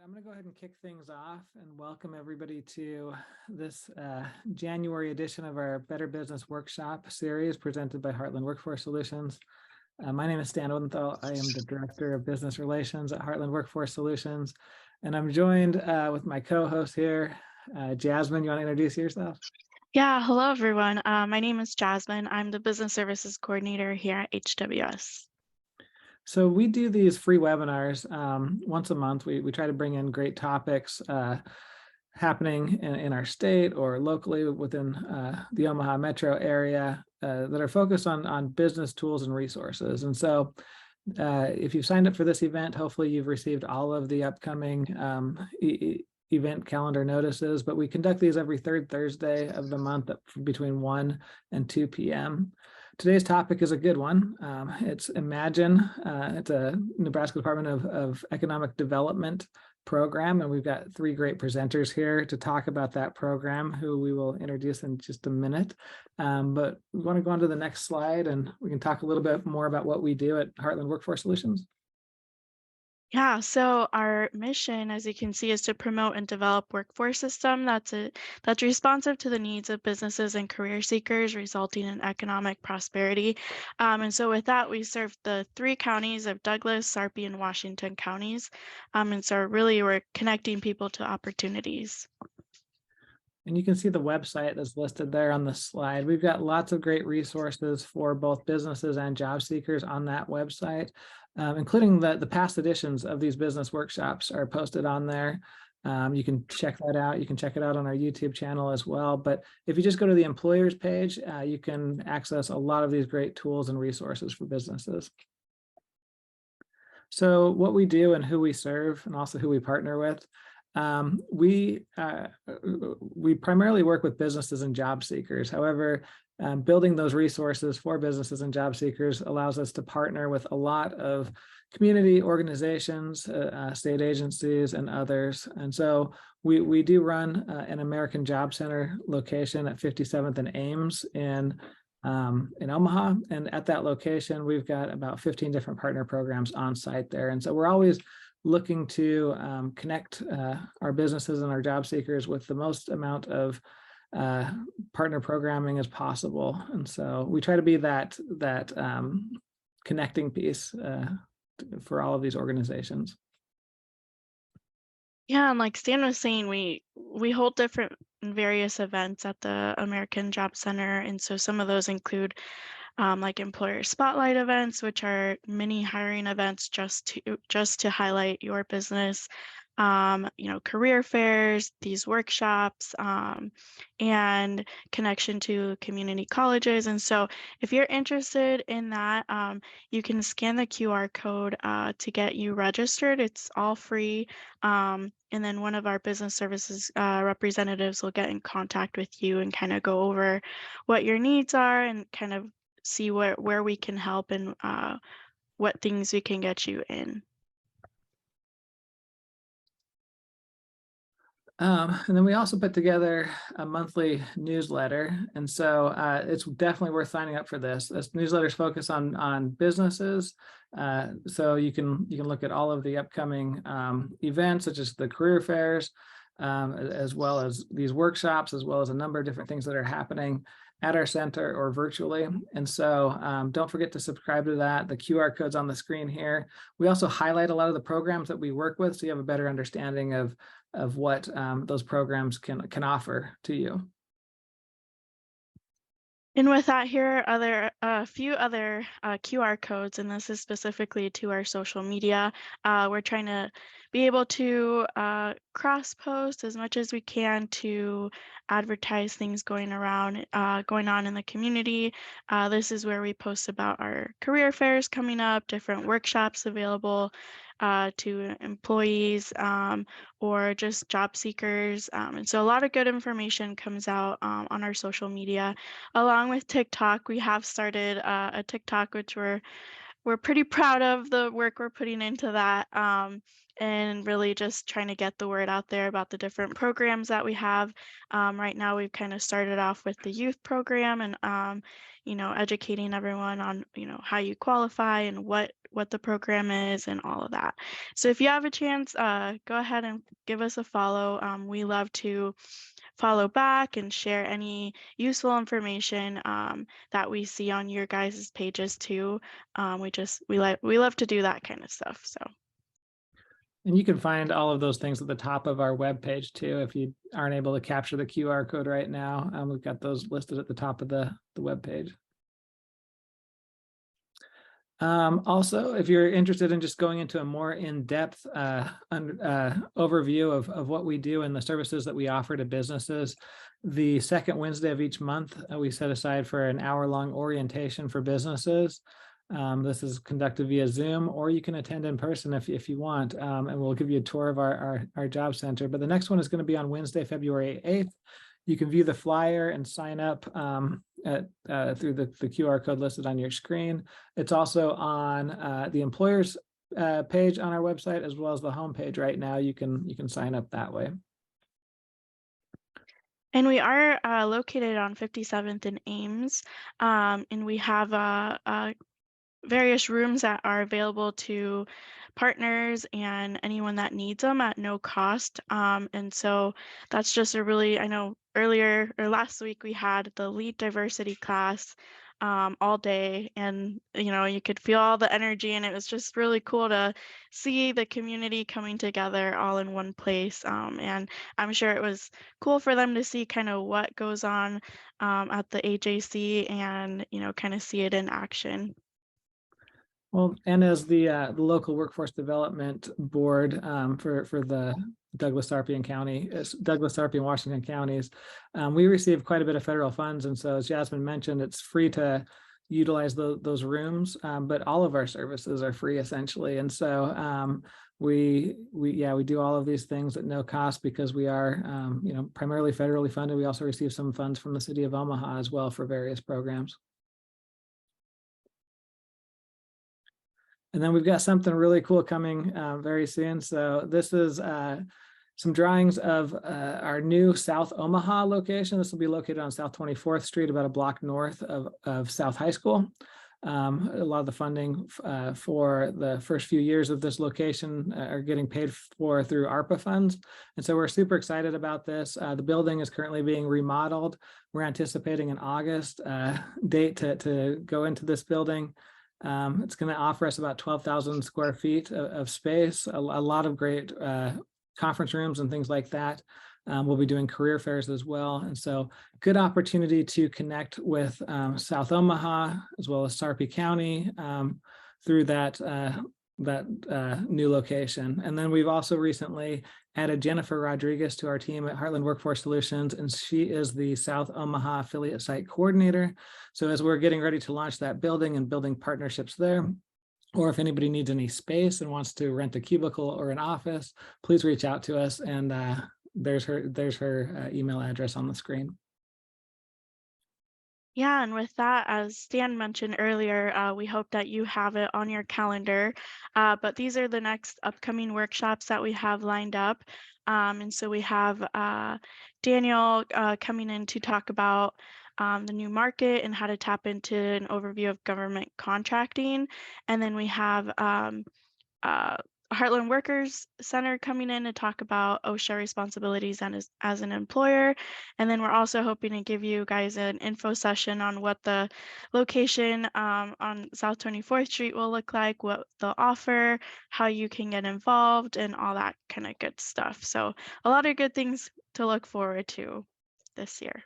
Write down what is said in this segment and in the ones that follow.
I'm going to go ahead and kick things off and welcome everybody to this January edition of our Better Business Workshop series presented by Heartland Workforce Solutions. My name is Stan Odenthal. I am the Director of Business Relations at Heartland Workforce Solutions, and I'm joined with my co-host here, Jasmine. You want to introduce yourself? Yeah, hello everyone. My name is Jasmine. I'm the Business Services Coordinator here at HWS. So we do these free webinars once a month. We try to bring in great topics happening in our state or locally within the Omaha metro area that are focused on business tools and resources. And so if you've signed up for this event, hopefully you've received all of the upcoming event calendar notices, but we conduct these every third Thursday of the month between 1 and 2 p.m. Today's topic is a good one. It's ImagiNE. It's a Nebraska Department of Economic Development program, and we've got three great presenters here to talk about that program, who we will introduce in just a minute. But we want to go on to the next slide, and we can talk a little bit more about what we do at Heartland Workforce Solutions. Yeah, so our mission, as you can see, is to promote and develop workforce system that's responsive to the needs of businesses and career seekers, resulting in economic prosperity. And so with that, we serve the three counties of Douglas, Sarpy, and Washington counties. And so really we're connecting people to opportunities. And you can see the website that's listed there on the slide. We've got lots of great resources for both businesses and job seekers on that website, including the past editions of these business workshops are posted on there. You can check that out. You can check it out on our YouTube channel as well. But if you just go to the employers page, you can access a lot of these great tools and resources for businesses. So what we do and who we serve, and also who we partner with. We primarily work with businesses and job seekers. However, building those resources for businesses and job seekers allows us to partner with a lot of community organizations, state agencies, and others. And so we do run an American Job Center location at 57th and Ames in Omaha. And at that location, we've got about 15 different partner programs on site there. And so we're always looking to connect our businesses and our job seekers with the most amount of partner programming as possible. And so we try to be that connecting piece for all of these organizations. Yeah, and like Stan was saying, we hold different various events at the American Job Center, and so some of those include like employer spotlight events, which are mini hiring events just to highlight your business. Career fairs, these workshops, and connection to community colleges. And so if you're interested in that, you can scan the QR code to get you registered. It's all free. And then one of our business services representatives will get in contact with you and kind of go over what your needs are and kind of see where we can help and what things we can get you in. And then we also put together a monthly newsletter. And so it's definitely worth signing up for this. This newsletter's focus on businesses. So you can look at all of the upcoming events, such as the career fairs, as well as these workshops, as well as a number of different things that are happening at our center or virtually. And so don't forget to subscribe to that. The QR code's on the screen here. We also highlight a lot of the programs that we work with, so you have a better understanding of what those programs can offer to you. And with that, here are a few other QR codes, and this is specifically to our social media. We're trying to be able to cross-post as much as we can to advertise things going on in the community. This is where we post about our career fairs coming up, different workshops available to employees or just job seekers. And so a lot of good information comes out on our social media. Along with TikTok, we have started a TikTok, which we're we're pretty proud of the work we're putting into that, and really just trying to get the word out there about the different programs that we have. Right now, we've kind of started off with the youth program and educating everyone on how you qualify and what the program is and all of that. So if you have a chance, go ahead and give us a follow. We love to follow back and share any useful information that we see on your guys' pages too. We love to do that kind of stuff. So And you can find all of those things at the top of our webpage too. If you aren't able to capture the QR code right now, we've got those listed at the top of the webpage. Also, if you're interested in just going into a more in-depth overview of what we do and the services that we offer to businesses, the second Wednesday of each month, we set aside for an hour-long orientation for businesses. This is conducted via Zoom, or you can attend in person if you want, and we'll give you a tour of our job center. But the next one is going to be on Wednesday, February 8th. You can view the flyer and sign up through the QR code listed on your screen. It's also on the employer's page on our website, as well as the homepage right now. You can sign up that way. and we are located on 57th and Ames, and we have various rooms that are available to partners and anyone that needs them at no cost. And so that's just I know earlier or last week we had the lead diversity class all day, and you could feel all the energy, and it was just really cool to see the community coming together all in one place. And I'm sure it was cool for them to see kind of what goes on at the AJC and kind of see it in action. Well, and as the local workforce development board for the Douglas, Sarpy, and Washington counties, we receive quite a bit of federal funds, and so as Jasmine mentioned, it's free to utilize those rooms, but all of our services are free essentially, and so we do all of these things at no cost because we are primarily federally funded. We also receive some funds from the city of Omaha as well for various programs. And then we've got something really cool coming very soon. So this is some drawings of our new South Omaha location. This will be located on South 24th Street, about a block north of South High School. A lot of the funding for the first few years of this location are getting paid for through ARPA funds. And so we're super excited about this. The building is currently being remodeled. We're anticipating an August date to go into this building. It's going to offer us about 12,000 square feet of space, a lot of great conference rooms and things like that. We'll be doing career fairs as well. And so good opportunity to connect with South Omaha as well as Sarpy County through that new location. And then we've also recently added Jennifer Rodriguez to our team at Heartland Workforce Solutions, and she is the South Omaha affiliate site coordinator. So as we're getting ready to launch that building and building partnerships there, or if anybody needs any space and wants to rent a cubicle or an office, please reach out to us. And there's her email address on the screen. Yeah, and with that, as Stan mentioned earlier, we hope that you have it on your calendar. But these are the next upcoming workshops that we have lined up. And so we have Daniel coming in to talk about the new market and how to tap into an overview of government contracting. And then we have Heartland Workers Center coming in to talk about OSHA responsibilities and as an employer. And then we're also hoping to give you guys an info session on what the location on South 24th Street will look like, what they'll offer, how you can get involved, and all that kind of good stuff. So a lot of good things to look forward to this year.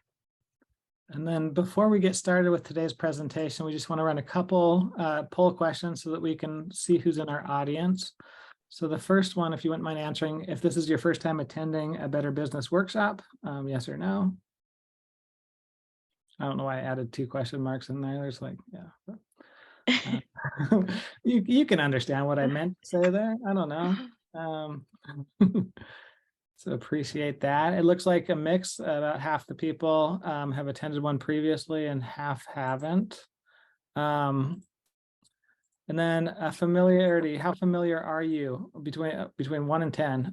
And then before we get started with today's presentation, we just want to run a couple poll questions so that we can see who's in our audience. So the first one, if you wouldn't mind answering, if this is your first time attending a Better Business workshop, yes or no? I don't know why I added 2 question marks in there. There's like, yeah. You can understand what I meant to say there. I don't know. So appreciate that. It looks like a mix. About half the people have attended one previously and half haven't. And then familiarity, how familiar are you between 1 and 10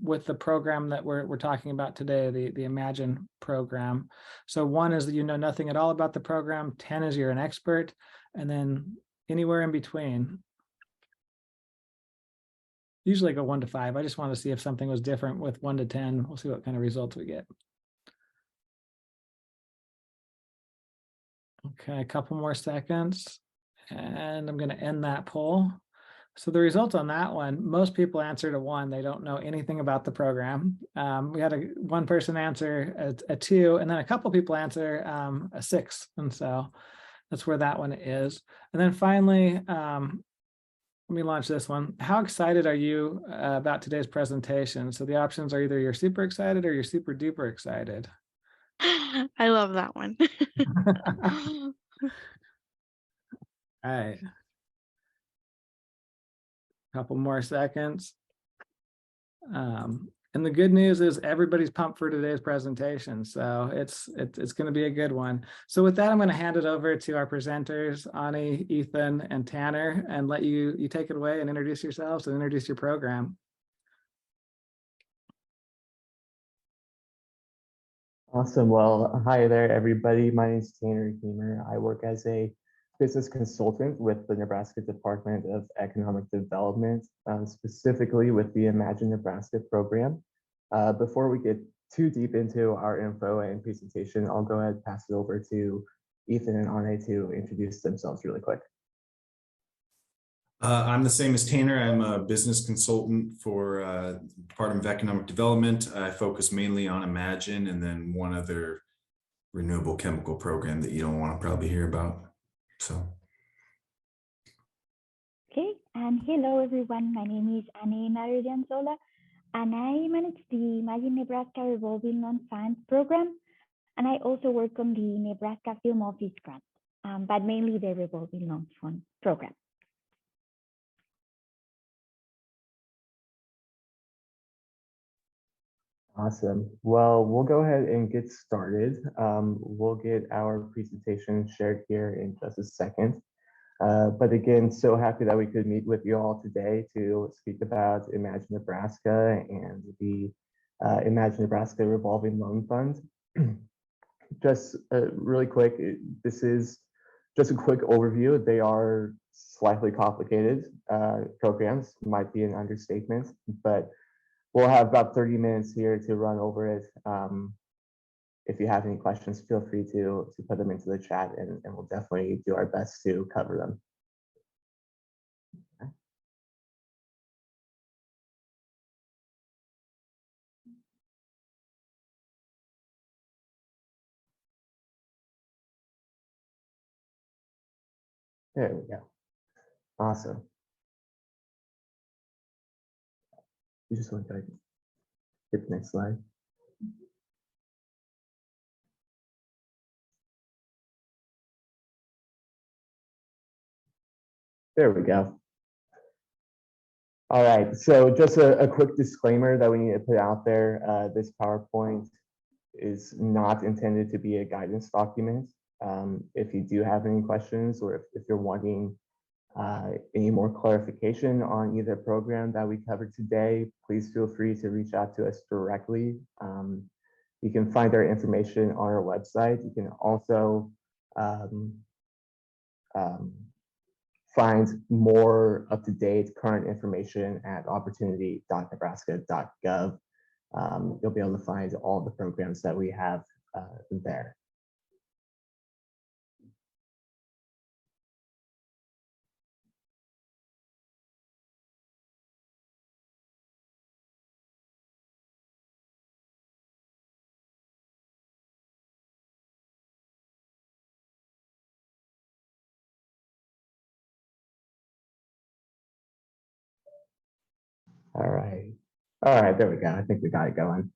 with the program that we're talking about today, the ImagiNE program? So 1 is that you know nothing at all about the program, 10 is you're an expert, and then anywhere in between. Usually go 1 to 5. I just want to see if something was different with 1 to 10. We'll see what kind of results we get. Okay, a couple more seconds. And I'm going to end that poll. So the results on that one, most people answered a 1. They don't know anything about the program. We had one person answer a 2, and then a couple people answer a 6. And so that's where that one is. And then finally, let me launch this one. How excited are you about today's presentation? So the options are either you're super excited or you're super duper excited. I love that one. All right. Couple more seconds. And the good news is everybody's pumped for today's presentation. So it's going to be a good one. So with that, I'm going to hand it over to our presenters, Ani, Ethan, and Tanner, and let you take it away and introduce yourselves and introduce your program. Awesome. Well, hi there, everybody. My name is Tanner Heemer. I work as a business consultant with the Nebraska Department of Economic Development, specifically with the ImagiNE Nebraska program. Before we get too deep into our info and presentation, I'll go ahead and pass it over to Ethan and Anne to introduce themselves really quick. I'm the same as Tanner. I'm a business consultant for Department of Economic Development. I focus mainly on ImagiNE and then one other renewable chemical program that you don't want to probably hear about. So. Okay, and hello everyone. My name is Anne Narodianzola, and I manage the ImagiNE Nebraska Revolving Loan Fund program, and I also work on the Nebraska Film Office grant, but mainly the Revolving Loan Fund program. Awesome. Well, we'll go ahead and get started. We'll get our presentation shared here in just a second. But again, so happy that we could meet with you all today to speak about ImagiNE Nebraska and the ImagiNE Nebraska Revolving Loan Fund. Just really quick, this is just a quick overview. They are slightly complicated programs, might be an understatement, but we'll have about 30 minutes here to run over it. If you have any questions, feel free to put them into the chat, and we'll definitely do our best to cover them. Okay. There we go. Awesome. You just want to hit the next slide. There we go. All right, so just a quick disclaimer that we need to put out there. This PowerPoint is not intended to be a guidance document. If you do have any questions, or if you're wanting any more clarification on either program that we covered today, please feel free to reach out to us directly. You can find our information on our website. You can also find more up-to-date current information at opportunity.nebraska.gov. You'll be able to find all the programs that we have there. All right, there we go. I think we got it going.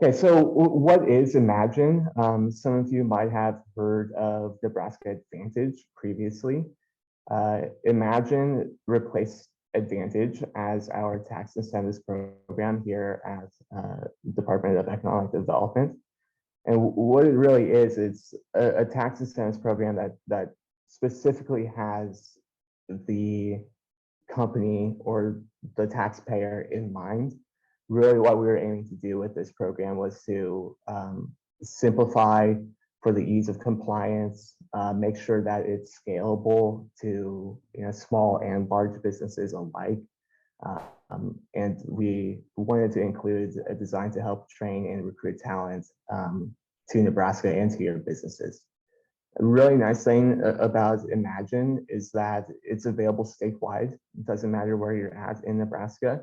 Okay, so what is ImagiNE? Some of you might have heard of Nebraska Advantage previously. ImagiNE replaced Advantage as our tax incentives program here at Department of Economic Development. And what it really is, it's a tax incentives program that specifically has the company or the taxpayer in mind. Really what we were aiming to do with this program was to simplify for the ease of compliance, make sure that it's scalable to small and large businesses alike. And we wanted to include a design to help train and recruit talent to Nebraska and to your businesses. A really nice thing about ImagiNE is that it's available statewide. It doesn't matter where you're at in Nebraska.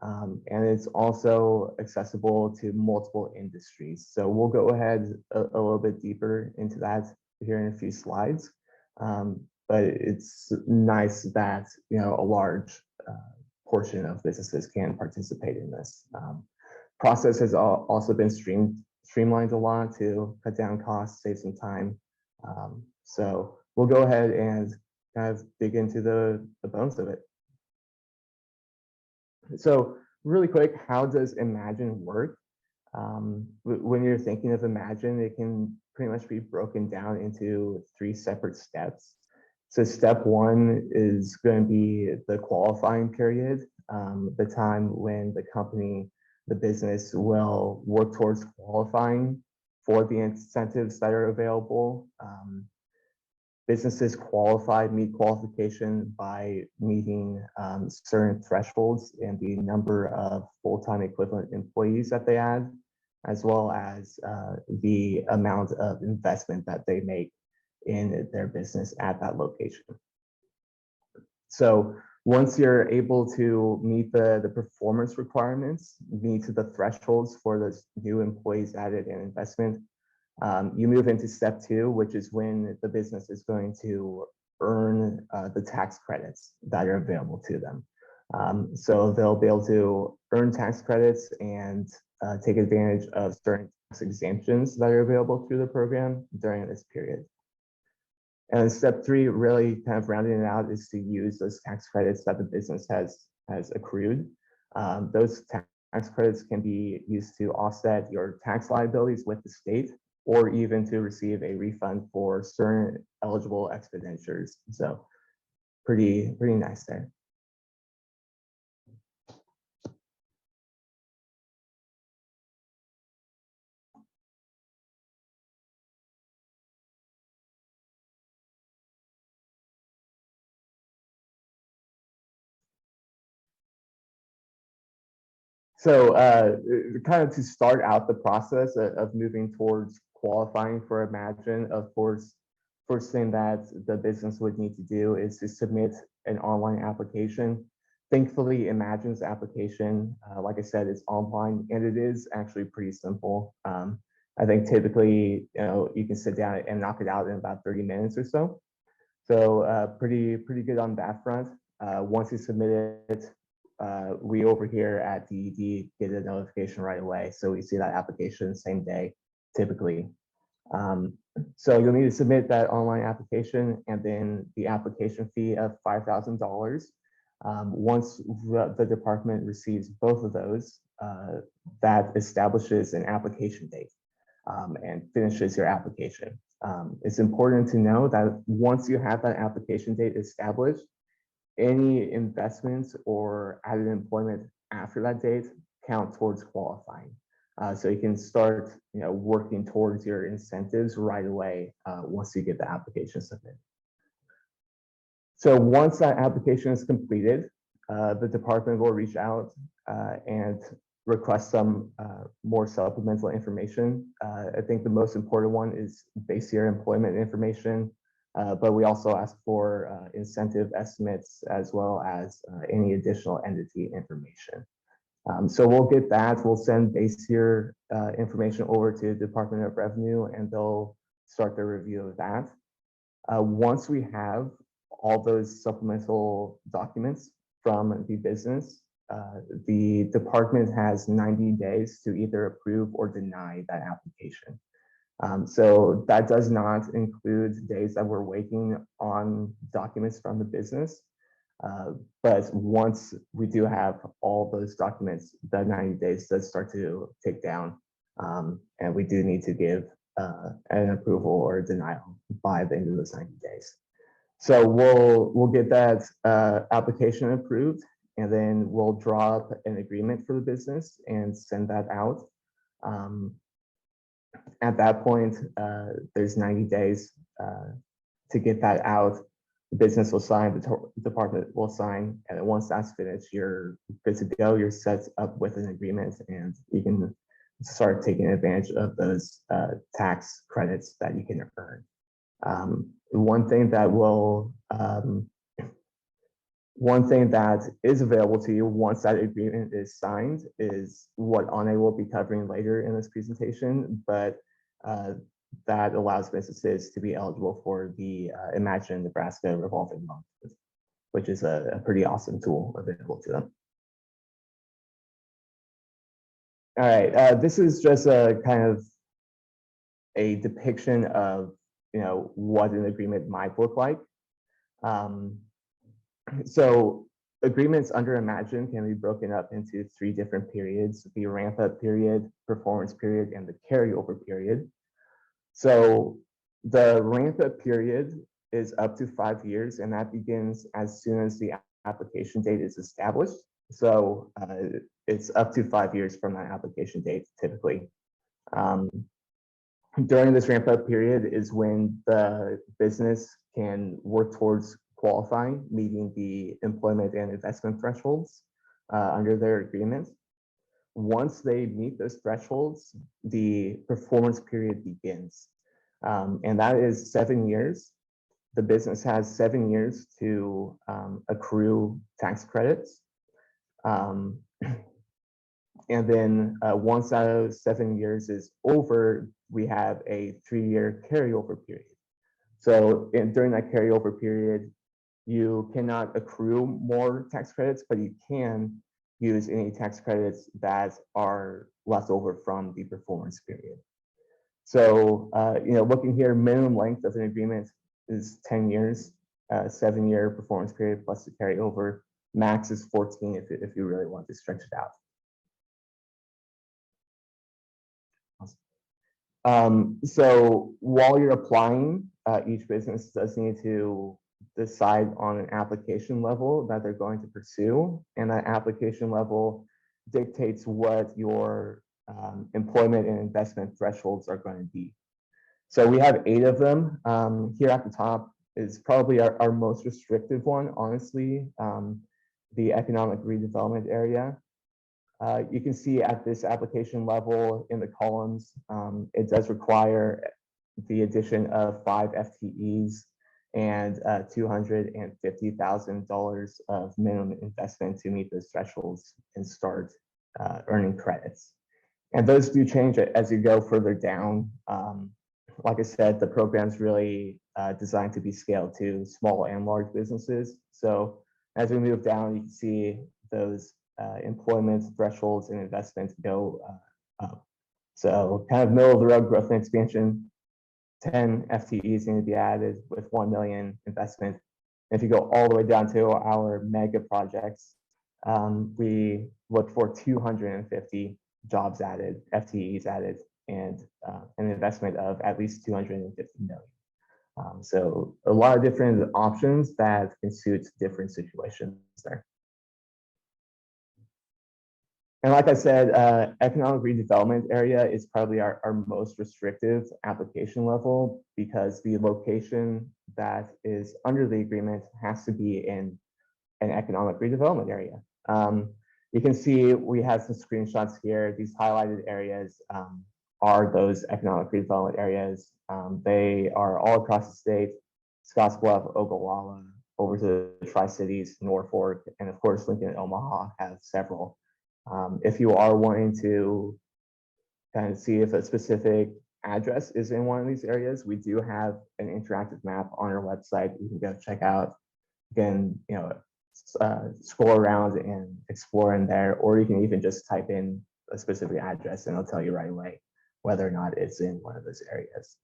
And it's also accessible to multiple industries. So we'll go ahead a little bit deeper into that here in a few slides. But it's nice that a large portion of businesses can participate in this. Process has also been streamlined a lot to cut down costs, save some time. So we'll go ahead and kind of dig into the bones of it. So really quick, how does ImagiNE work? When you're thinking of ImagiNE, it can pretty much be broken down into 3 separate steps. So step 1 is going to be the qualifying period, the time when the company, the business will work towards qualifying for the incentives that are available. Businesses meet qualification by meeting certain thresholds in the number of full-time equivalent employees that they add, as well as the amount of investment that they make in their business at that location. So once you're able to meet the performance requirements, meet the thresholds for the new employees added and investment, you move into step 2, which is when the business is going to earn the tax credits that are available to them. So they'll be able to earn tax credits and take advantage of certain tax exemptions that are available through the program during this period. And step 3, really kind of rounding it out, is to use those tax credits that the business has accrued. Those tax credits can be used to offset your tax liabilities with the state, or even to receive a refund for certain eligible expenditures. So pretty nice there. So kind of to start out the process of moving towards qualifying for ImagiNE, of course, first thing that the business would need to do is to submit an online application. Thankfully, ImagiNE's application, like I said, is online, and it is actually pretty simple. I think typically, you can sit down and knock it out in about 30 minutes or so. So pretty good on that front. Once you submit it, we over here at DED get a notification right away. So we see that application same day, typically. So you'll need to submit that online application and then the application fee of $5,000. Once the department receives both of those, that establishes an application date and finishes your application. It's important to know that once you have that application date established, any investments or added employment after that date count towards qualifying. So you can start working towards your incentives right away once you get the application submitted. So once that application is completed, the department will reach out and request some more supplemental information. I think the most important one is base year employment information, but we also ask for incentive estimates as well as any additional entity information. So we'll get that. We'll send base year information over to the Department of Revenue, and they'll start their review of that. Once we have all those supplemental documents from the business, the department has 90 days to either approve or deny that application. So that does not include days that we're waiting on documents from the business. But once we do have all those documents, the 90 days does start to tick down. And we do need to give an approval or a denial by the end of those 90 days. So we'll get that application approved, and then we'll draw up an agreement for the business and send that out. At that point, there's 90 days to get that out. The business will sign, the department will sign, and then once that's finished, you're good to go. You're set up with an agreement, and you can start taking advantage of those tax credits that you can earn. One thing that is available to you once that agreement is signed is what Anne will be covering later in this presentation, but that allows businesses to be eligible for the ImagiNE Nebraska revolving loan, which is a pretty awesome tool available to them. All right, this is just a kind of a depiction of what an agreement might look like. So agreements under ImagiNE can be broken up into 3 different periods: the ramp up period, performance period, and the carryover period. So the ramp up period is up to 5 years, and that begins as soon as the application date is established. So it's up to 5 years from that application date, typically. During this ramp up period is when the business can work towards qualifying, meeting the employment and investment thresholds under their agreement. Once they meet those thresholds, the performance period begins. And that is 7 years. The business has 7 years to accrue tax credits. And then once those 7 years is over, we have a 3-year carryover period. So during that carryover period, you cannot accrue more tax credits, but you can use any tax credits that are left over from the performance period. So, looking here, minimum length of an agreement is 10 years, 7-year performance period plus the carryover. Max is 14 if you really want to stretch it out. So while you're applying, each business does need to decide on an application level that they're going to pursue, and that application level dictates what your employment and investment thresholds are going to be. So we have 8 of them. Here at the top is probably our most restrictive one, honestly, the economic redevelopment area. You can see at this application level in the columns, it does require the addition of 5 FTEs and $250,000 of minimum investment to meet those thresholds and start earning credits. And those do change as you go further down. Like I said, the program's really designed to be scaled to small and large businesses. So as we move down, you can see those employment thresholds and investments go up. So kind of middle of the road growth and expansion, 10 FTEs need to be added with 1 million investment. If you go all the way down to our mega projects, we look for 250 jobs added, FTEs added, and an investment of at least 250 million. So a lot of different options that can suit different situations there. And like I said, economic redevelopment area is probably our most restrictive application level, because the location that is under the agreement has to be in an economic redevelopment area. You can see we have some screenshots here. These highlighted areas are those economic redevelopment areas. They are all across the state: Scottsbluff, Ogallala, over to the Tri-Cities, Norfolk, and of course Lincoln and Omaha have several. If you are wanting to kind of see if a specific address is in one of these areas, we do have an interactive map on our website you can go check out. You can scroll around and explore in there, or you can even just type in a specific address and it'll tell you right away whether or not it's in one of those areas.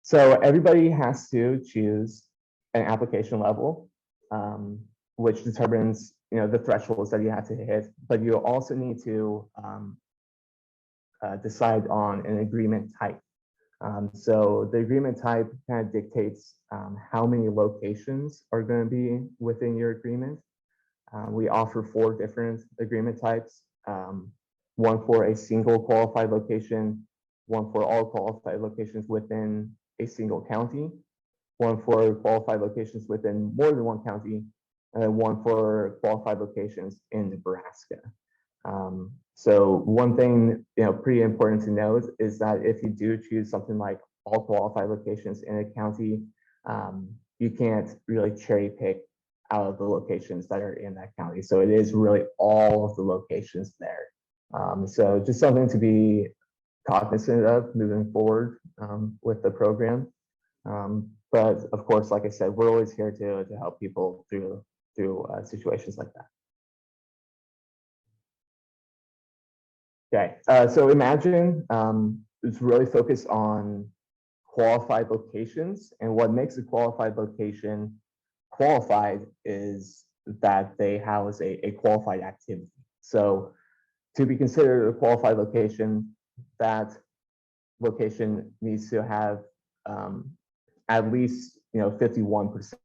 So everybody has to choose an application level, which determines the thresholds that you have to hit, but you also need to decide on an agreement type. So the agreement type kind of dictates how many locations are going to be within your agreement. We offer 4 different agreement types, one for a single qualified location, one for all qualified locations within a single county, one for qualified locations within more than one county, and then one for qualified locations in Nebraska. So one thing, pretty important to note is that if you do choose something like all qualified locations in a county, you can't really cherry pick out of the locations that are in that county. So it is really all of the locations there. So just something to be cognizant of moving forward with the program. But of course, like I said, we're always here to help people through situations like that. Okay, so ImagiNE is really focused on qualified locations, and what makes a qualified location qualified is that they house a qualified activity. So to be considered a qualified location, that location needs to have at least 51%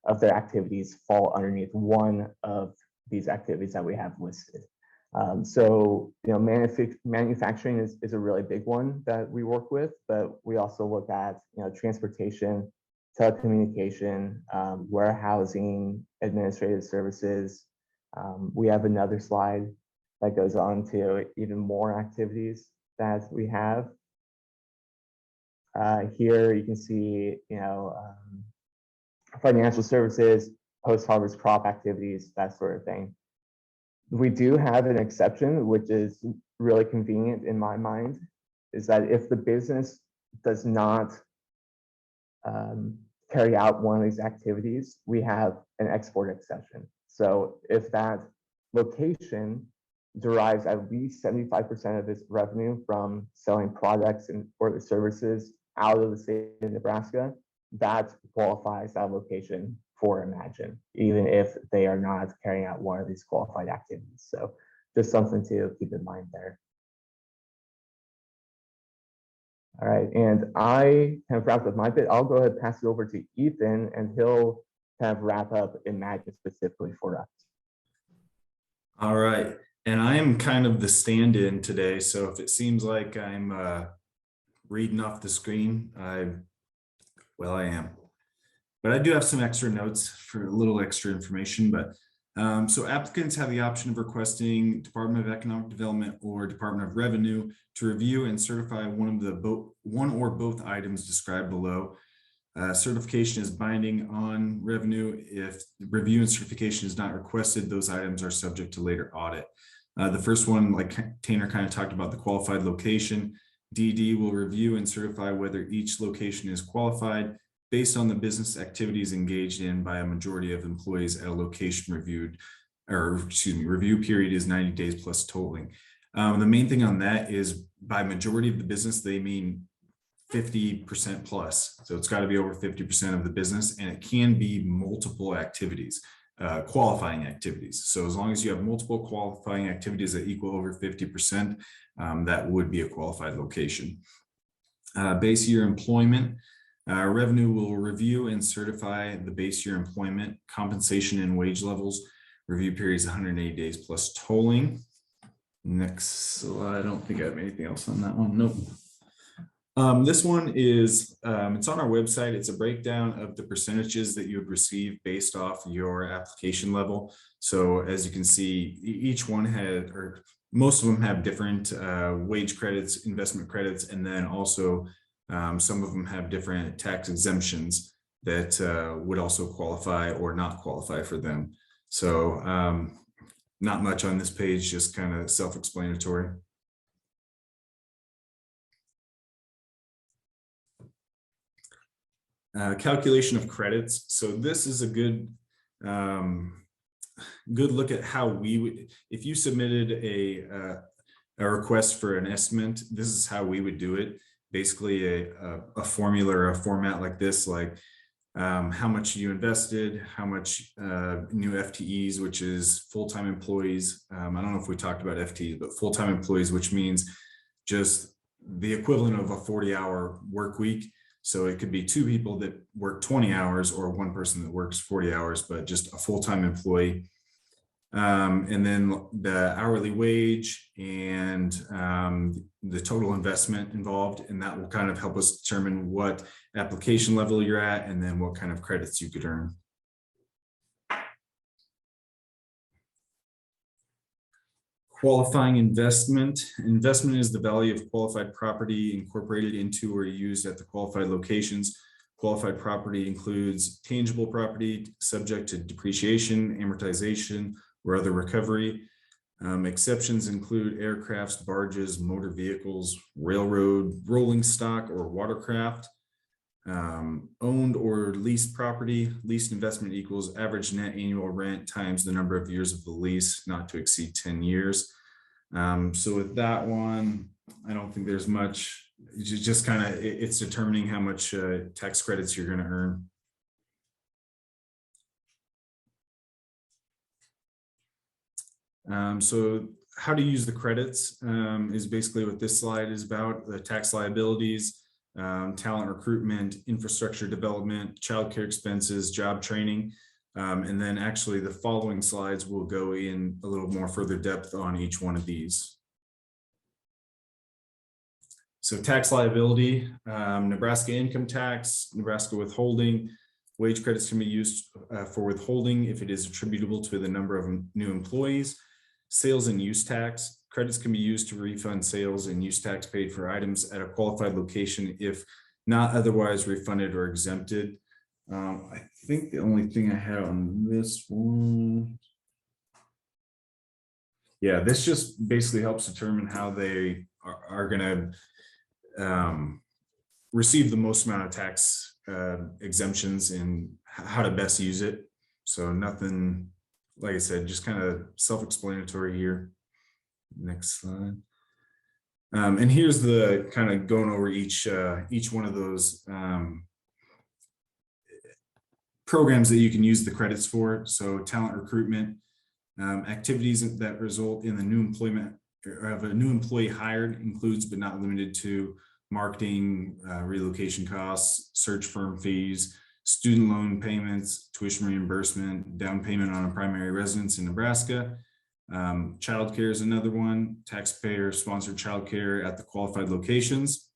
of their activities fall underneath one of these activities that we have listed. So manufacturing is a really big one that we work with, but we also look at transportation, telecommunication, warehousing, administrative services. We have another slide that goes on to even more activities that we have. Here you can see financial services, post-harvest crop activities, that sort of thing. We do have an exception, which is really convenient in my mind, is that if the business does not carry out one of these activities, we have an export exception. So if that location derives at least 75% of its revenue from selling products or the services out of the state of Nebraska, that qualifies that location for ImagiNE, even if they are not carrying out one of these qualified activities. So just something to keep in mind there. All right, and I kind of wrapped up my bit. I'll go ahead and pass it over to Ethan, and he'll kind of wrap up ImagiNE specifically for us. All right, and I am kind of the stand-in today, so if it seems like I'm reading off the screen, I am. But I do have some extra notes for a little extra information. But so applicants have the option of requesting Department of Economic Development or Department of Revenue to review and certify one or both items described below. Certification is binding on revenue. If review and certification is not requested, those items are subject to later audit. The first one, like Tanner kind of talked about, the qualified location. DD will review and certify whether each location is qualified based on the business activities engaged in by a majority of employees at a location review period is 90 days plus tolling. The main thing on that is by majority of the business, they mean 50% plus. So it's got to be over 50% of the business, and it can be multiple activities, qualifying activities. So as long as you have multiple qualifying activities that equal over 50%, that would be a qualified location. Base year employment. Revenue will review and certify the base year employment, compensation and wage levels. Review period is 180 days plus tolling. Next slide. I don't think I have anything else on that one. Nope. This one is, it's on our website. It's a breakdown of the percentages that you would receive based off your application level. So as you can see, each one had, or most of them have different wage credits, investment credits, and then also some of them have different tax exemptions that would also qualify or not qualify for them. So not much on this page, just kind of self-explanatory. Calculation of credits. So this is a good look at how we would, if you submitted a request for an estimate, this is how we would do it. Basically a formula or a format like this, like how much you invested, how much new FTEs, which is full-time employees. I don't know if we talked about FTEs, but full-time employees, which means just the equivalent of a 40-hour work week. So it could be 2 people that work 20 hours or 1 person that works 40 hours, but just a full-time employee. And then the hourly wage and the total investment involved, and that will kind of help us determine what application level you're at and then what kind of credits you could earn. Qualifying investment. Investment is the value of qualified property incorporated into or used at the qualified locations. Qualified property includes tangible property subject to depreciation, amortization, or other recovery. Exceptions include aircrafts, barges, motor vehicles, railroad, rolling stock, or watercraft. Owned or leased property. Leased investment equals average net annual rent times the number of years of the lease, not to exceed 10 years. So with that one, I don't think there's much. It's just kind of, it's determining how much tax credits you're going to earn. So how to use the credits is basically what this slide is about. The tax liabilities, talent recruitment, infrastructure development, childcare expenses, job training. And then actually the following slides will go in a little more further depth on each one of these. So tax liability, Nebraska income tax, Nebraska withholding. Wage credits can be used for withholding if it is attributable to the number of new employees. Sales and use tax. Credits can be used to refund sales and use tax paid for items at a qualified location if not otherwise refunded or exempted. I think the only thing I had on this one. Yeah, this just basically helps determine how they are going to receive the most amount of tax exemptions and how to best use it. So nothing, like I said, just kind of self-explanatory here. Next slide. And here's the kind of going over each one of those programs that you can use the credits for. So talent recruitment, activities that result in the new employment of a new employee hired includes but not limited to marketing, relocation costs, search firm fees, student loan payments, tuition reimbursement, down payment on a primary residence in Nebraska. Childcare is another one, taxpayer sponsored childcare at the qualified locations.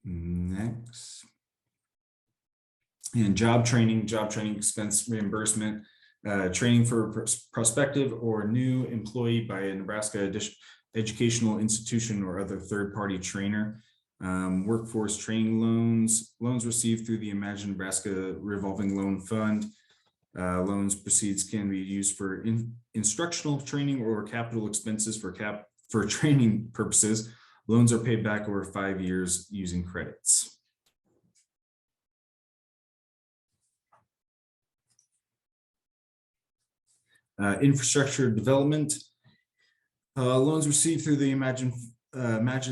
Next. And job training expense reimbursement, training for prospective or new employee by a Nebraska educational institution or other third-party trainer. Workforce training loans received through the ImagiNE Nebraska revolving loan fund. Loans proceeds can be used for instructional training or capital expenses for training purposes. Loans are paid back over 5 years using credits. Infrastructure development. Loans received through the ImagiNE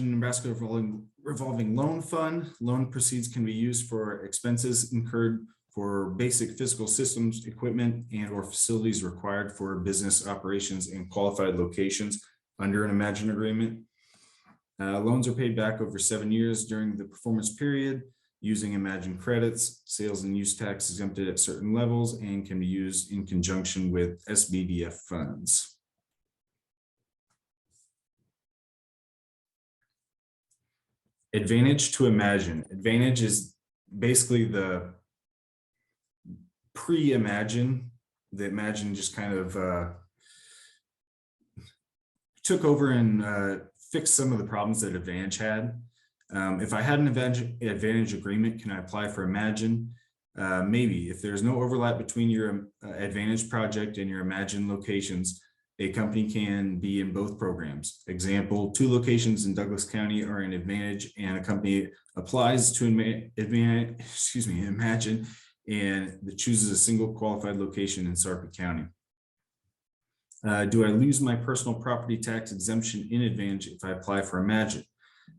Nebraska revolving loan fund. Loan proceeds can be used for expenses incurred for basic physical systems, equipment, and or facilities required for business operations in qualified locations under an ImagiNE agreement. Loans are paid back over 7 years during the performance period using ImagiNE credits. Sales and use tax exempted at certain levels and can be used in conjunction with SBDF funds. Advantage to ImagiNE. Advantage is basically the pre-ImagiNE. The ImagiNE just kind of took over and fixed some of the problems that Advantage had. If I had an Advantage agreement, can I apply for ImagiNE? Maybe. If there's no overlap between your Advantage project and your ImagiNE locations, a company can be in both programs. Example, 2 locations in Douglas County are in Advantage and a company applies to ImagiNE and chooses a single qualified location in Sarpy County. Do I lose my personal property tax exemption in Advantage if I apply for ImagiNE?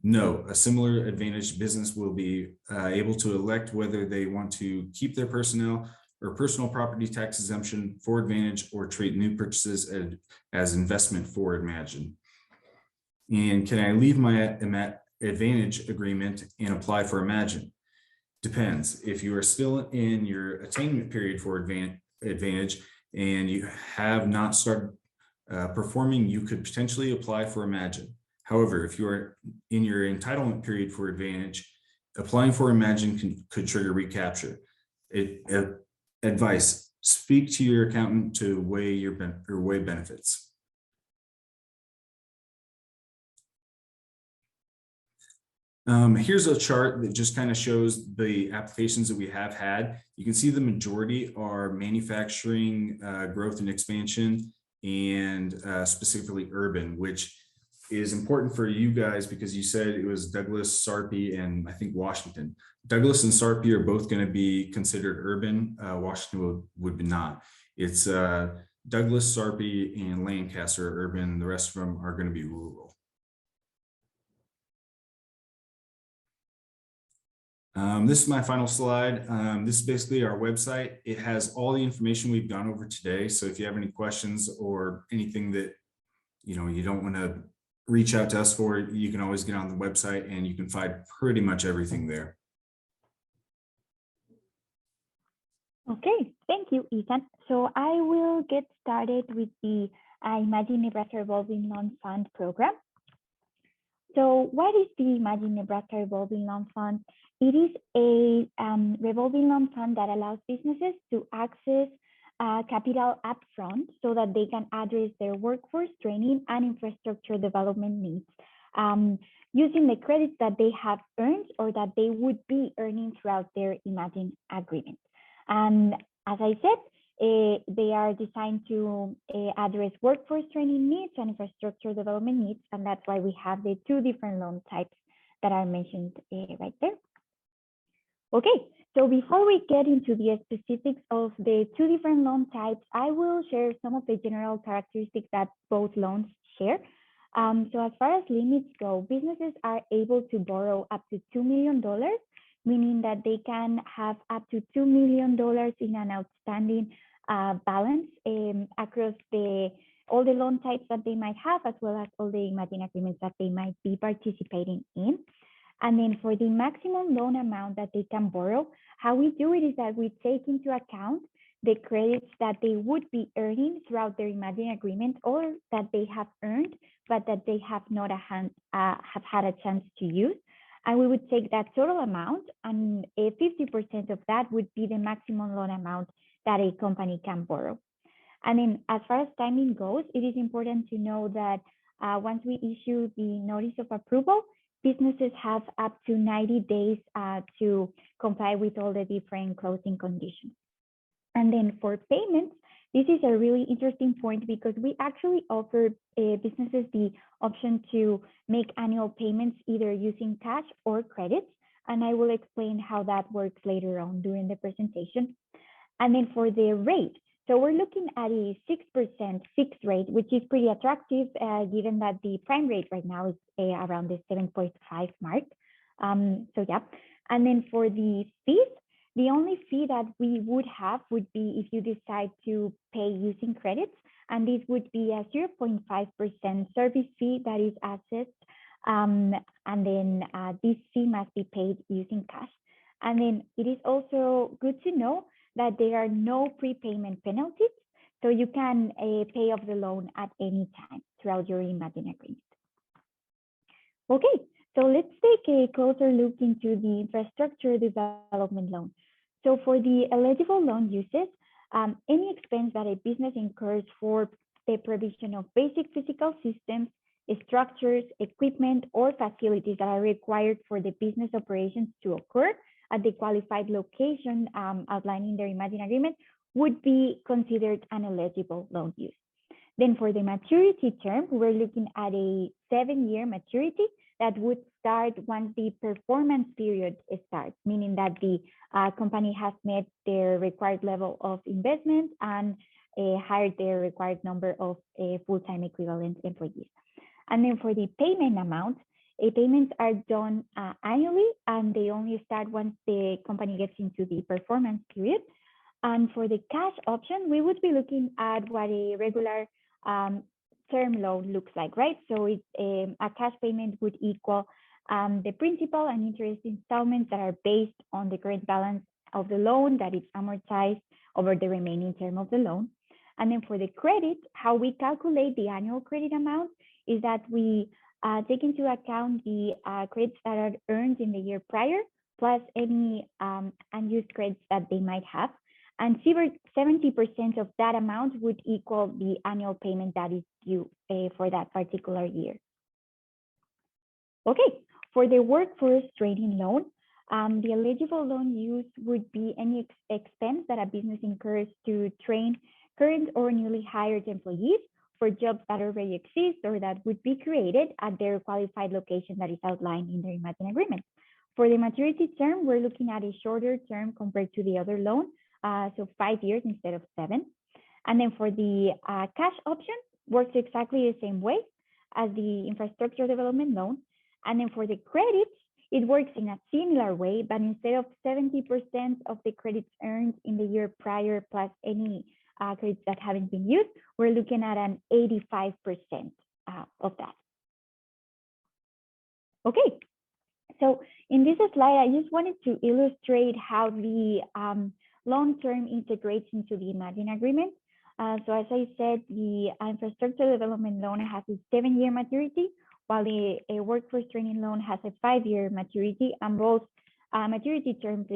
No, a similar Advantage business will be able to elect whether they want to keep their personnel or personal property tax exemption for Advantage or treat new purchases as investment for ImagiNE. And can I leave my advantage agreement and apply for ImagiNE? Depends. If you are still in your attainment period for advantage and you have not started performing, you could potentially apply for ImagiNE. However, if you are in your entitlement period for advantage, applying for ImagiNE could trigger recapture. Advice: speak to your accountant to weigh benefits. Here's a chart that just kind of shows the applications that we have had. You can see the majority are manufacturing, growth and expansion, and specifically urban, which is important for you guys because you said it was Douglas, Sarpy, and I think Washington. Douglas and Sarpy are both going to be considered urban. Washington would be not. It's Douglas, Sarpy, and Lancaster are urban. The rest of them are going to be rural. This is my final slide. This is basically our website. It has all the information we've gone over today. So if you have any questions or anything that you don't want to reach out to us for, you can always get on the website and you can find pretty much everything there. Okay, thank you, Ethan. So I will get started with the ImagiNE Nebraska Revolving Loan Fund program. So what is the ImagiNE Nebraska Revolving Loan Fund? It is a revolving loan fund that allows businesses to access capital upfront so that they can address their workforce training and infrastructure development needs using the credits that they have earned or that they would be earning throughout their ImagiNE agreement. And as I said, they are designed to address workforce training needs and infrastructure development needs, and that's why we have the two different loan types that are mentioned right there. Okay, so before we get into the specifics of the two different loan types, I will share some of the general characteristics that both loans share. So as far as limits go, businesses are able to borrow up to $2 million, meaning that they can have up to $2 million in an outstanding balance across all the loan types that they might have, as well as all the ImagiNE agreements that they might be participating in. And then for the maximum loan amount that they can borrow, how we do it is that we take into account the credits that they would be earning throughout their ImagiNE agreement or that they have earned, but that they have not have had a chance to use. And we would take that total amount, and 50% of that would be the maximum loan amount that a company can borrow. And then as far as timing goes, it is important to know that once we issue the notice of approval, businesses have up to 90 days to comply with all the different closing conditions. And then for payments, this is a really interesting point because we actually offer businesses the option to make annual payments either using cash or credits. And I will explain how that works later on during the presentation. And then for the rate, so we're looking at a 6% fixed rate, which is pretty attractive given that the prime rate right now is around the 7.5 mark. So yeah, and then for the fees, the only fee that we would have would be if you decide to pay using credits, and this would be a 0.5% service fee that is assessed, and then this fee must be paid using cash. And then it is also good to know that there are no prepayment penalties, so you can pay off the loan at any time throughout your ImagiNE agreement. Okay, so let's take a closer look into the infrastructure development loan. So for the eligible loan uses, any expense that a business incurs for the provision of basic physical systems, structures, equipment, or facilities that are required for the business operations to occur at the qualified location outlined in their ImagiNE agreement would be considered an eligible loan use. Then for the maturity term, we're looking at a 7-year maturity that would start once the performance period starts, meaning that the company has met their required level of investment and hired their required number of full-time equivalent employees. And then for the payment amount, payments are done annually, and they only start once the company gets into the performance period. And for the cash option, we would be looking at what a regular term loan looks like, right? So it's a cash payment would equal the principal and interest installments that are based on the current balance of the loan that is amortized over the remaining term of the loan. And then for the credit, how we calculate the annual credit amount is that we take into account the credits that are earned in the year prior, plus any unused credits that they might have. And 70% of that amount would equal the annual payment that is due for that particular year. Okay, for the workforce training loan, the eligible loan use would be any expense that a business incurs to train current or newly hired employees for jobs that already exist or that would be created at their qualified location that is outlined in the ImagiNE agreement. For the maturity term, we're looking at a shorter term compared to the other loan, so 5 years instead of 7. And then for the cash option, works exactly the same way as the infrastructure development loan. And then for the credits, it works in a similar way, but instead of 70% of the credits earned in the year prior plus any credits that haven't been used, we're looking at an 85% of that. Okay, so in this slide, I just wanted to illustrate how the loan term integrates into the ImagiNE agreement. So as I said, the infrastructure development loan has a 7-year maturity, while the workforce training loan has a 5-year maturity, and both maturity terms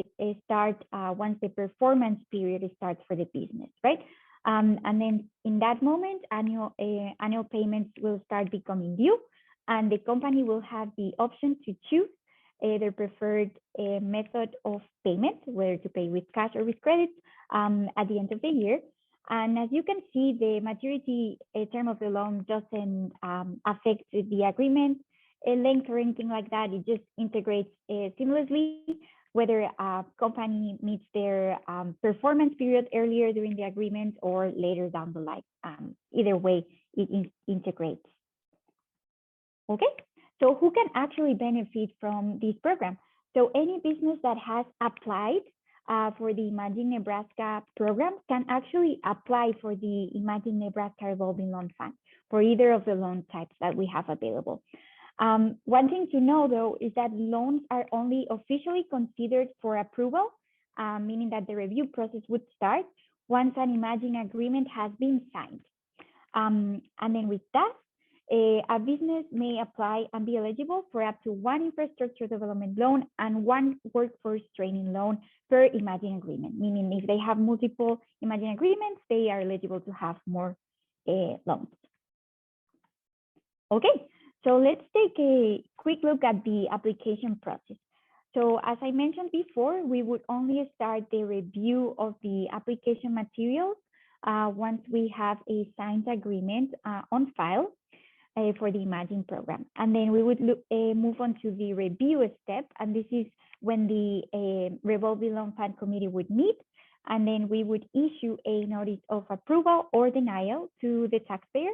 start once the performance period starts for the business, right? And then in that moment, annual payments will start becoming due, and the company will have the option to choose their preferred method of payment, whether to pay with cash or with credits at the end of the year. And as you can see, the maturity term of the loan doesn't affect the agreement length or anything like that. It just integrates seamlessly, whether a company meets their performance period earlier during the agreement or later down the line. Either way, it integrates. Okay, so who can actually benefit from this program? So any business that has applied for the ImagiNE Nebraska program can actually apply for the ImagiNE Nebraska revolving loan fund for either of the loan types that we have available. One thing to know, though, is that loans are only officially considered for approval, meaning that the review process would start once an ImagiNE agreement has been signed. And then with that, a business may apply and be eligible for up to 1 infrastructure development loan and 1 workforce training loan per ImagiNE agreement, meaning if they have multiple ImagiNE agreements, they are eligible to have more loans. Okay, so let's take a quick look at the application process. So as I mentioned before, we would only start the review of the application materials once we have a signed agreement on file for the ImagiNE program. And then we would move on to the review step. And this is when the revolving loan fund committee would meet. And then we would issue a notice of approval or denial to the taxpayer.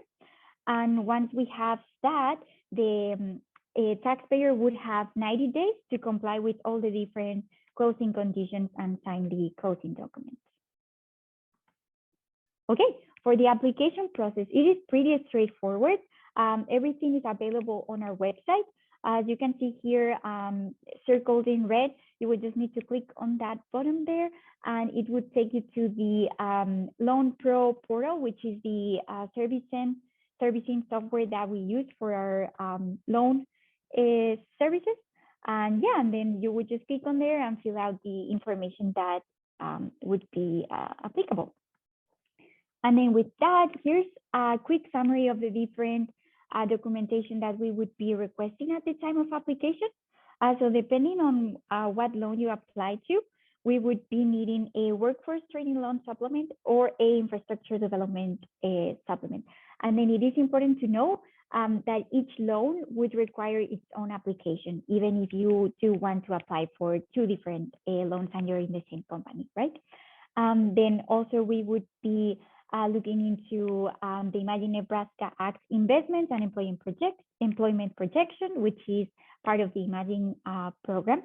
And once we have that, the taxpayer would have 90 days to comply with all the different closing conditions and sign the closing documents. Okay, for the application process, it is pretty straightforward. Everything is available on our website. As you can see here, circled in red, you would just need to click on that button there, and it would take you to the Loan Pro portal, which is the servicing software that we use for our loan services. And yeah, and then you would just click on there and fill out the information that would be applicable. And then with that, here's a quick summary of the different documentation that we would be requesting at the time of application. So depending on what loan you apply to, we would be needing a workforce training loan supplement or a infrastructure development supplement. And then it is important to know that each loan would require its own application, even if you do want to apply for 2 different loans and you're in the same company, right? Then also we would be looking into the ImagiNE Nebraska Act investments and employment projection, which is part of the ImagiNE program.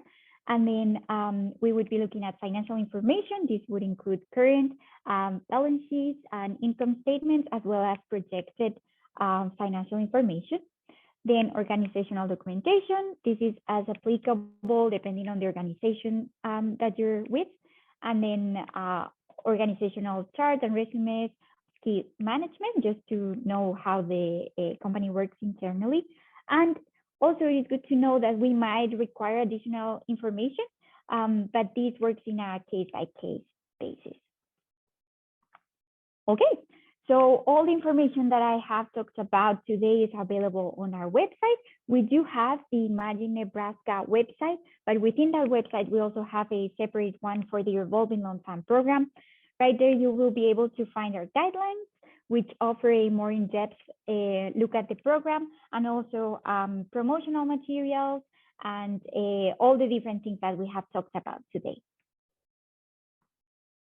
And then we would be looking at financial information. This would include current balance sheets and income statements, as well as projected financial information. Then organizational documentation. This is as applicable depending on the organization that you're with. And then organizational charts and resumes, skill management, just to know how the company works internally. And also it's good to know that we might require additional information, but this works in a case-by-case basis. Okay, so all the information that I have talked about today is available on our website. We do have the ImagiNE Nebraska website, but within that website, we also have a separate one for the revolving loan fund program. Right there, you will be able to find our guidelines, which offer a more in-depth look at the program, and also promotional materials and all the different things that we have talked about today.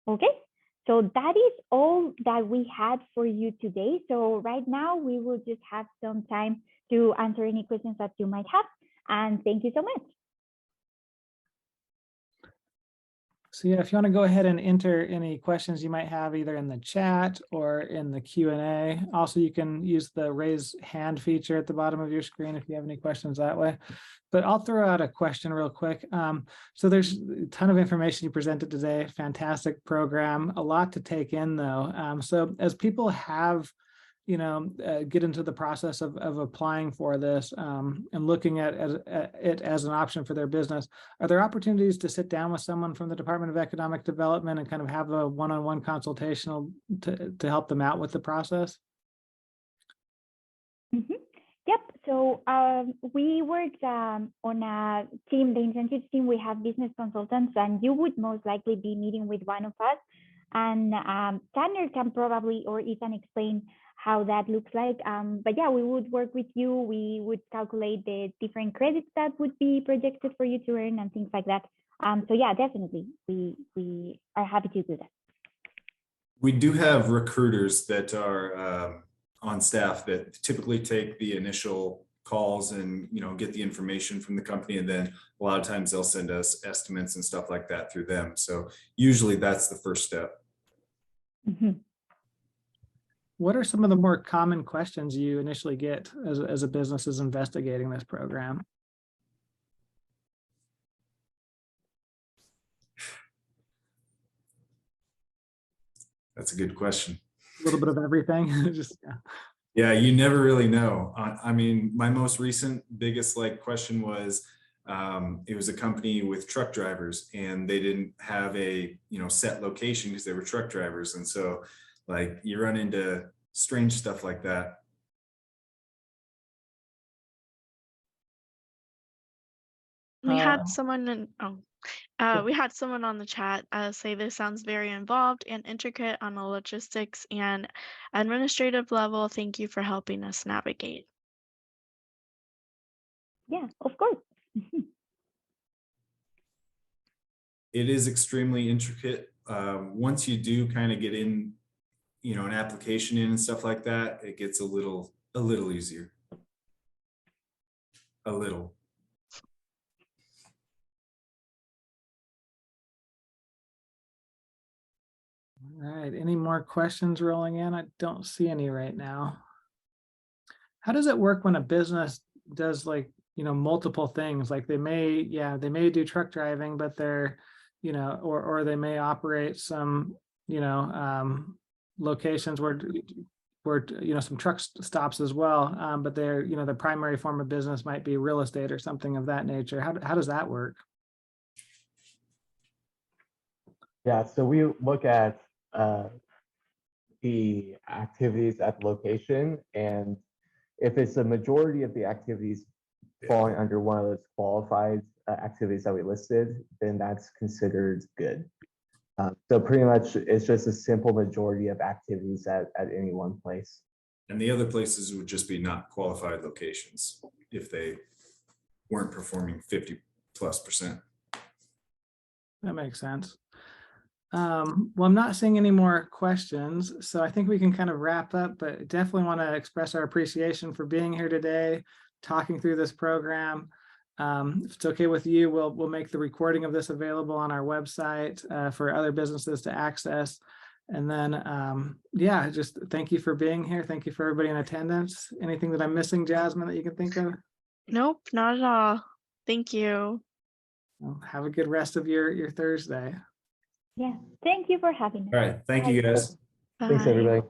Okay. So that is all that we had for you today. So right now we will just have some time to answer any questions that you might have. And thank you so much. So yeah, if you want to go ahead and enter any questions you might have either in the chat or in the Q&A. Also, you can use the raise hand feature at the bottom of your screen if you have any questions that way. But I'll throw out a question real quick. So there's a ton of information you presented today. Fantastic program, a lot to take in though. So as people have, get into the process of applying for this and looking at it as an option for their business, are there opportunities to sit down with someone from the Department of Economic Development and kind of have a one-on-one consultation to help them out with the process? Mm-hmm. Yep. So we worked on a team, the incentives team. We have business consultants, and you would most likely be meeting with one of us. And Tanner can probably, or Ethan, explain how that looks like. But yeah, we would work with you. We would calculate the different credits that would be projected for you to earn and things like that. So yeah, definitely, we are happy to do that. We do have recruiters that are on staff that typically take the initial calls and get the information from the company, and then a lot of times they'll send us estimates and stuff like that through them. So usually that's the first step. Mm-hmm. What are some of the more common questions you initially get as a business is investigating this program? That's a good question. A little bit of everything. Just yeah, you never really know. I mean, my most recent biggest question was it was a company with truck drivers, and they didn't have a set location because they were truck drivers, and so you run into strange stuff like that. We had someone we had someone on the chat say this sounds very involved and intricate on a logistics and administrative level. Thank you for helping us navigate. Yeah, of course. It is extremely intricate. Once you do kind of get in, an application in and stuff like that, it gets a little easier. A little. All right, any more questions rolling in? I don't see any right now. How does it work when a business does multiple things? Like they may do truck driving, but they're, or they may operate some, locations where some truck stops as well, but they're, the primary form of business might be real estate or something of that nature. How does that work? Yeah, so we look at the activities at the location, and if it's a majority of the activities falling under one of those qualified activities that we listed, then that's considered good. So pretty much it's just a simple majority of activities at any one place. And the other places would just be not qualified locations if they weren't performing 50+%. That makes sense. Well, I'm not seeing any more questions, so I think we can kind of wrap up, but definitely want to express our appreciation for being here today, talking through this program. If it's okay with you, we'll make the recording of this available on our website for other businesses to access. And then, yeah, just thank you for being here. Thank you for everybody in attendance. Anything that I'm missing, Jasmine, that you can think of? Nope, not at all. Thank you. Well, have a good rest of your Thursday. Yeah, thank you for having us. All right. Thank you, guys. Thanks, Bye. everybody.